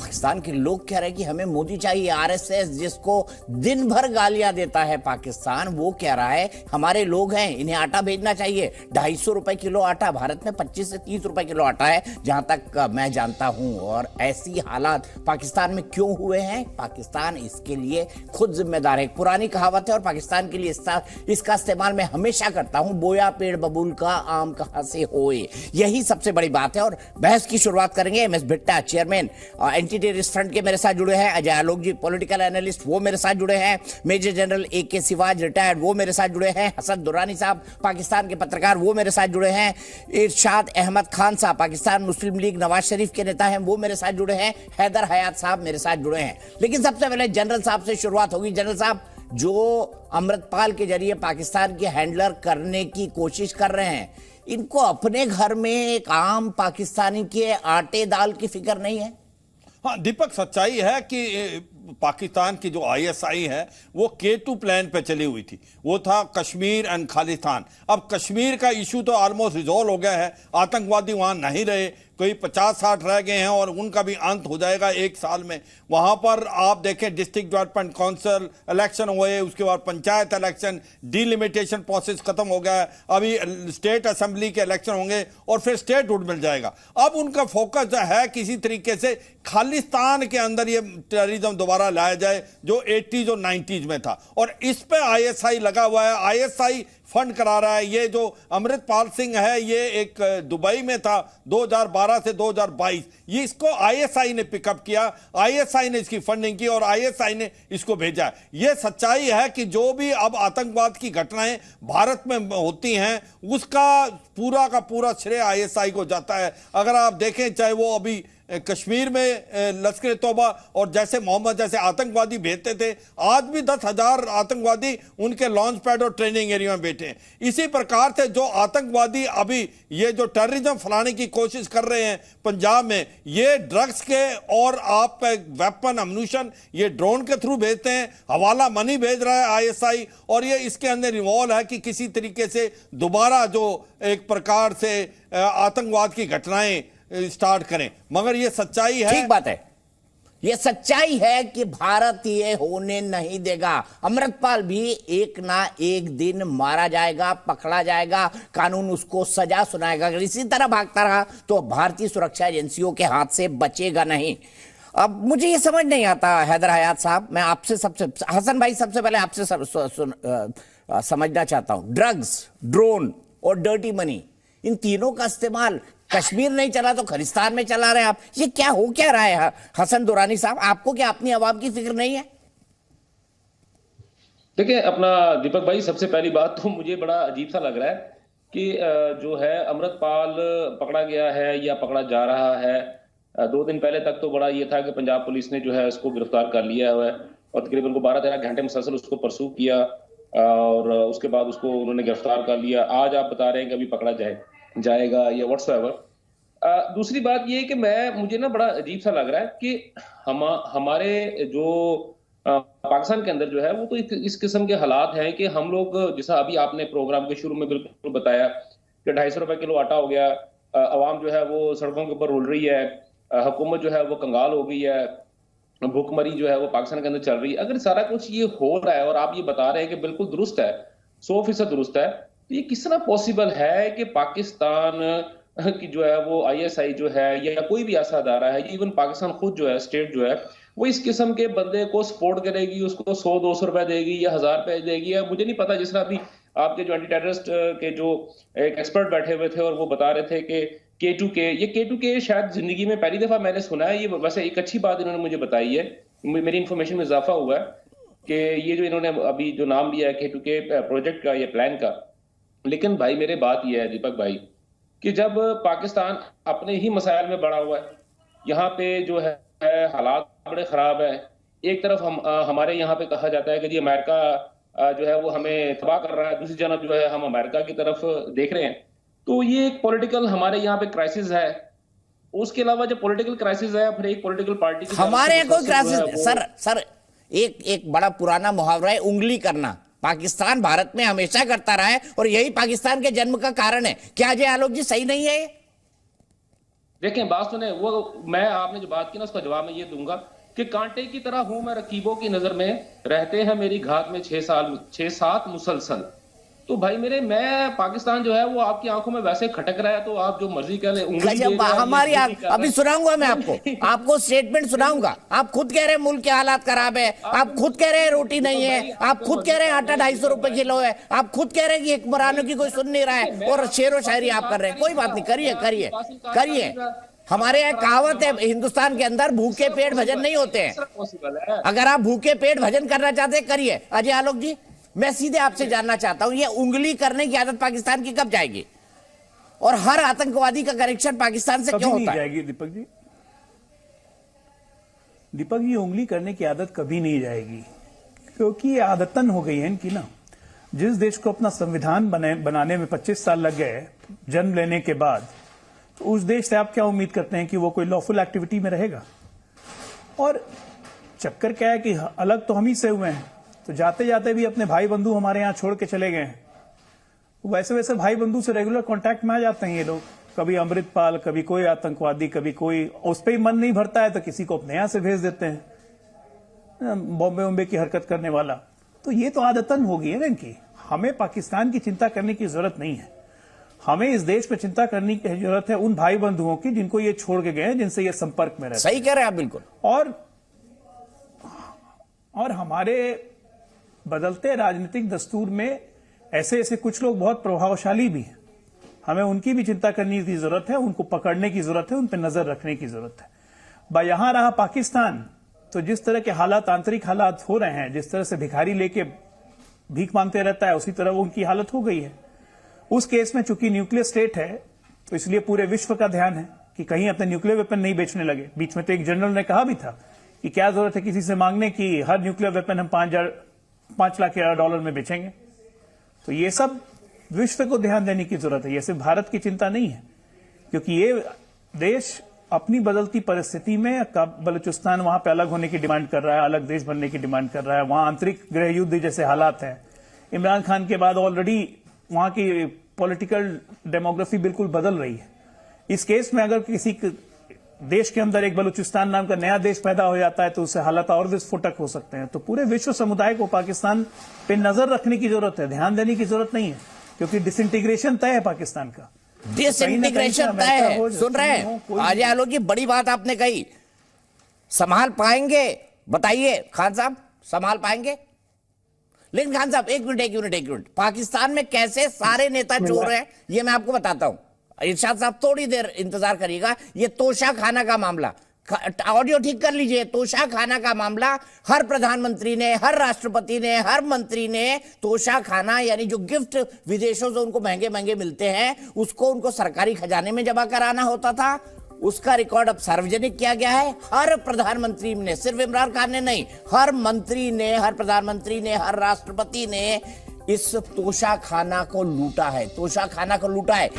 पाकिस्तान के लोग कह रहे हैं कि हमें मोदी चाहिए। आरएसएस जिसको दिन भर गालियां देता है पाकिस्तान, वो कह रहा है हमारे लोग हैं, इन्हें आटा भेजना चाहिए। 250 रुपए किलो आटा, भारत में 25 से 30 रुपए किलो आटा है जहां तक मैं जानता हूं। और ऐसी हालात पाकिस्तान में क्यों हुए हैं, पाकिस्तान इसके लिए खुद जिम्मेदार है। पुरानी कहावत है और पाकिस्तान के लिए इसका इस्तेमाल मैं हमेशा करता हूं, बोया पेड़ बबूल का आम कहां से होए। यही सबसे बड़ी बात है। और बहस की शुरुआत करेंगे MS Bhitta, chairman anti terrorist front के मेरे साथ जुड़े हैं। अजय आलोक जी, पॉलिटिकल एनालिस्ट, वो मेरे साथ जुड़े हैं। Major general AK Siwach, retired, वो मेरे साथ जुड़े हैं। हसन दुरानी साहब, पाकिस्तान के पत्रकार, वो मेरे साथ जुड़े हैं। इरशाद अहमद खान साहब, पाकिस्तान मुस्लिम लीग नवाज शरीफ के नेता हैं, वो मेरे साथ जुड़े हैं। हैदर हयात साहब मेरे साथ जुड़े हैं। लेकिन सबसे पहले जनरल साहब से शुरुआत होगी। जनरल साहब, जो अमृतपाल के जरिए पाकिस्तान के हैंडलर करने की कोशिश कर रहे हैं, इनको अपने घर में एक आम पाकिस्तानी के आटे दाल की फिक्र नहीं है? हाँ दीपक, सच्चाई है कि पाकिस्तान की जो ISI है वो K2 प्लान पे चली हुई थी। वो था कश्मीर एंड खालिस्तान। अब कश्मीर का इशू तो ऑलमोस्ट रिजॉल्व हो गया है, आतंकवादी वहां नहीं रहे, कोई 50-60 रह गए हैं और उनका भी अंत हो जाएगा 1 साल में। वहां पर आप देखें डिस्ट्रिक्ट डेवलपमेंट काउंसिल इलेक्शन हुए, उसके बाद पंचायत इलेक्शन, डिलिमिटेशन प्रोसेस खत्म हो गया है, अभी स्टेट असेंबली के इलेक्शन होंगे और फिर स्टेटहुड मिल जाएगा। अब उनका फोकस जो है किसी तरीके से खालिस्तान के अंदर ये टेररिज्म दोबारा लाया जाए जो 80s और 90s में था, और इस पे ISI लगा हुआ है। ISI फंड करा रहा है। ये जो अमृतपाल सिंह है, ये एक दुबई में था 2012 से 2022, ये इसको ISI ने पिकअप किया, ISI ने इसकी फंडिंग की और ISI ने इसको भेजा। ये सच्चाई है कि जो भी अब आतंकवाद की घटनाएं भारत में होती हैं उसका पूरा का पूरा श्रेय ISI को जाता है। अगर आप देखें, चाहे वो अभी कश्मीर में लश्कर तौबा और जैसे मोहम्मद जैसे आतंकवादी भेजते थे, आज भी 10,000 आतंकवादी उनके लॉन्च पैड और ट्रेनिंग एरिया में बैठे हैं। इसी प्रकार से जो आतंकवादी अभी ये जो टेररिज्म फैलाने की कोशिश कर रहे हैं पंजाब में, ये ड्रग्स के और आप वेपन अम्यूनिशन ये ड्रोन के थ्रू भेजते हैं, हवाला मनी भेज रहा है ISI, और ये इसके अंदर इन्वॉल्व है कि किसी तरीके से दोबारा जो एक प्रकार से आतंकवाद की घटनाएं स्टार्ट करें। मगर ये सच्चाई है, ठीक बात है, ये सच्चाई है कि भारत ये होने नहीं देगा। अमृतपाल भी एक ना एक दिन मारा जाएगा, पकड़ा जाएगा, कानून उसको सजा सुनाएगा। अगर इसी तरह भागता रहा तो भारतीय सुरक्षा एजेंसियों के हाथ से बचेगा नहीं। अब मुझे ये समझ नहीं आता हैदर हयात साहब, मैं आपसे हसन भाई सबसे पहले आपसे समझना चाहता हूं, ड्रग्स, ड्रोन और डर्टी मनी, इन तीनों का इस्तेमाल कश्मीर नहीं चला तो खलिस्तान में चला रहे हैं आप। ये क्या हो क्या रहा है हसन दुरानी साहब? आपको क्या अपनी आवाम की फिक्र नहीं है? देखिए अपना दीपक भाई, सबसे पहली बात तो मुझे बड़ा अजीब सा लग रहा है कि जो है अमृतपाल पकड़ा गया है या पकड़ा जा रहा है। 2 दिन पहले तक तो बड़ा ये था कि पंजाब पुलिस ने जो है उसको गिरफ्तार कर लिया हुआ है और तकरीबन को 12-13 घंटे मुसलसल उसको परसू किया और उसके बाद उसको उन्होंने गिरफ्तार कर लिया। आज आप बता रहे हैं कि अभी पकड़ा जाएगा या व्हाट्सएवर। दूसरी बात ये है कि मुझे ना बड़ा अजीब सा लग रहा है कि हमारे जो पाकिस्तान के अंदर जो है वो तो इस किस्म के हालात हैं कि हम लोग, जैसा अभी आपने प्रोग्राम के शुरू में बिल्कुल बताया कि 250 रुपए किलो आटा हो गया, अवाम जो है वो सड़कों के ऊपर रुल रही है, हुकूमत जो है वो कंगाल हो गई है, भूखमरी जो है वो पाकिस्तान के अंदर चल रही है। अगर सारा कुछ ये हो रहा है और आप ये बता रहे हैं कि बिल्कुल दुरुस्त है, 100% दुरुस्त है, तो ये किस तरह पॉसिबल है कि पाकिस्तान की जो है वो ISI जो है या कोई भी ऐसा अदारा है, इवन पाकिस्तान खुद जो है, स्टेट जो है, वो इस किस्म के बंदे को सपोर्ट करेगी, उसको 100-200 रुपए देगी या 1000 रुपए देगी, या मुझे नहीं पता। जिस तरह अभी आपके जो एंटी टेररिस्ट के जो एक एक्सपर्ट बैठे हुए थे और वो बता रहे थे कि K2K शायद जिंदगी में पहली दफा मैंने सुना है। ये वैसे एक अच्छी बात इन्होंने मुझे बताई है, मेरी इंफॉर्मेशन में इजाफा हुआ है कि ये जो इन्होंने अभी जो नाम लिया है K2K प्रोजेक्ट का या प्लान का। लेकिन भाई मेरे बात ये है दीपक भाई कि जब पाकिस्तान अपने ही मसाइल में बड़ा हुआ है, यहाँ पे जो है हालात बड़े खराब है। एक तरफ हमारे यहाँ पे कहा जाता है कि जी अमेरिका जो है वो हमें तबाह कर रहा है, दूसरी जानब जो है हम अमेरिका की तरफ देख रहे हैं। तो ये एक पॉलिटिकल हमारे यहाँ पे क्राइसिस है। उसके अलावा जो पॉलिटिकल क्राइसिस है, फिर एक पॉलिटिकल पार्टी की हमारे यहाँ कोई क्राइसिस सर एक बड़ा पुराना मुहावरा है, उंगली करना। पाकिस्तान भारत में हमेशा करता रहा है और यही पाकिस्तान के जन्म का कारण है। क्या अजय आलोक जी सही नहीं है? देखें बात सुने, वो मैं आपने जो बात की ना उसका जवाब मैं ये दूंगा कि कांटे की तरह हूं मैं रकीबों की नजर में, रहते हैं मेरी घात में 6-7 मुसलसल। तो भाई मेरे, मैं पाकिस्तान जो है वो आपकी आंखों में वैसे खटक रहा है तो आप जो मर्जी कह लें, उंगली दे रहे हैं, हमारी ये कर रहे अभी हैं। सुनाऊंगा मैं आपको स्टेटमेंट सुनाऊंगा। आप खुद कह रहे हैं मुल्क के हालात खराब है, आप खुद कह रहे हैं रोटी नहीं है, आप खुद कह रहे हैं आटा 250 रुपए किलो है, आप खुद कह रहे हैं कि हुक्मरानों की कोई सुन नहीं रहा है, और शेरो शायरी आप कर रहे हैं। कोई बात नहीं, करिए करिए करिए। हमारे यहाँ कहावत है हिंदुस्तान के अंदर, भूखे पेट भजन नहीं होते हैं। अगर आप भूखे पेट भजन करना चाहते हैं करिए। अजय आलोक जी, मैं सीधे आपसे जानना चाहता हूं, ये उंगली करने की आदत पाकिस्तान की कब जाएगी, और हर आतंकवादी का कनेक्शन पाकिस्तान से क्यों होता है? जाएगी दीपक जी, दीपक जी उंगली करने की आदत कभी नहीं जाएगी, क्योंकि ये आदतन हो गई है इनकी ना। जिस देश को अपना संविधान बनाने में 25 साल लग गए जन्म लेने के बाद, तो उस देश से आप क्या उम्मीद करते हैं कि वो कोई लॉफुल एक्टिविटी में रहेगा? और चक्कर क्या है कि अलग तो हम ही से हुए हैं, तो जाते जाते भी अपने भाई बंधु हमारे यहाँ छोड़ के चले गए हैं। वैसे वैसे भाई बंधु से रेगुलर कांटेक्ट में आ जाते हैं ये लोग, कभी अमृतपाल, कभी कोई आतंकवादी, कभी कोई। उस पर ही मन नहीं भरता है तो किसी को अपने यहाँ से भेज देते हैं, बॉम्बे की हरकत करने वाला। तो ये तो आदतन हो गई है ना इनकी। हमें पाकिस्तान की चिंता करने की जरूरत नहीं है, हमें इस देश पे चिंता करने की जरूरत है उन भाई बंधुओं की जिनको ये छोड़ के गए हैं, जिनसे ये संपर्क में रहते हैं। सही कह रहे हैं आप बिल्कुल। और हमारे बदलते राजनीतिक दस्तूर में ऐसे ऐसे कुछ लोग बहुत प्रभावशाली भी हैं, हमें उनकी भी चिंता करने की जरूरत है, उनको पकड़ने की जरूरत है, उन पर नजर रखने की जरूरत है। यहां रहा पाकिस्तान, तो जिस तरह के हालात, आंतरिक हालात हो रहे हैं, जिस तरह से भिखारी लेके भीख मांगते रहता है, उसी तरह उनकी हालत हो गई है। उस केस में चूंकि न्यूक्लियर स्टेट है, तो इसलिए पूरे विश्व का ध्यान है कि कहीं अपने न्यूक्लियर वेपन नहीं बेचने लगे। बीच में तो एक जनरल ने कहा भी था कि क्या जरूरत है किसी से मांगने की, हर न्यूक्लियर वेपन हम 5 लाख डॉलर में बेचेंगे। तो ये सब विश्व को ध्यान देने की जरूरत है, ये सिर्फ भारत की चिंता नहीं है, क्योंकि ये देश अपनी बदलती परिस्थिति में, बलूचिस्तान वहां पे अलग होने की डिमांड कर रहा है, अलग देश बनने की डिमांड कर रहा है, वहां आंतरिक गृह युद्ध जैसे हालात हैं। इमरान खान के बाद ऑलरेडी वहां की पॉलिटिकल डेमोग्राफी बिल्कुल बदल रही है। इस केस में अगर किसी देश के अंदर एक बलूचिस्तान नाम का नया देश पैदा हो जाता है, तो उससे हालात और विस्फोटक हो सकते हैं। तो पूरे विश्व समुदाय को पाकिस्तान पे नजर रखने की जरूरत है, ध्यान देने की जरूरत नहीं है, क्योंकि डिसइंटीग्रेशन तय है पाकिस्तान का। डिसइंटीग्रेशन तय है। सुन रहे हैं अजय आलोक जी, बड़ी बात आपने कही। संभाल पाएंगे? बताइए खान साहब, संभाल पाएंगे? लेकिन खान साहब एक मिनट, पाकिस्तान में कैसे सारे नेता चोर हैं ये मैं आपको बताता हूं। इरशाद साहब थोड़ी देर इंतजार करिएगा। ये तोशा खाना का मामला, ऑडियो ठीक कर लीजिए। तोशा खाना का मामला, हर प्रधानमंत्री ने, हर राष्ट्रपति ने, हर मंत्री ने तोशा खाना, यानी जो गिफ्ट विदेशों से उनको महंगे महंगे मिलते हैं, उसको उनको सरकारी खजाने में जमा कराना होता था। उसका रिकॉर्ड अब सार्वजनिक किया गया है। हर प्रधानमंत्री ने, सिर्फ इमरान खान ने नहीं, हर मंत्री ने, हर प्रधानमंत्री ने, हर राष्ट्रपति ने इस तोशा खाना को लूटा है, तोशा खाना को लूटा है।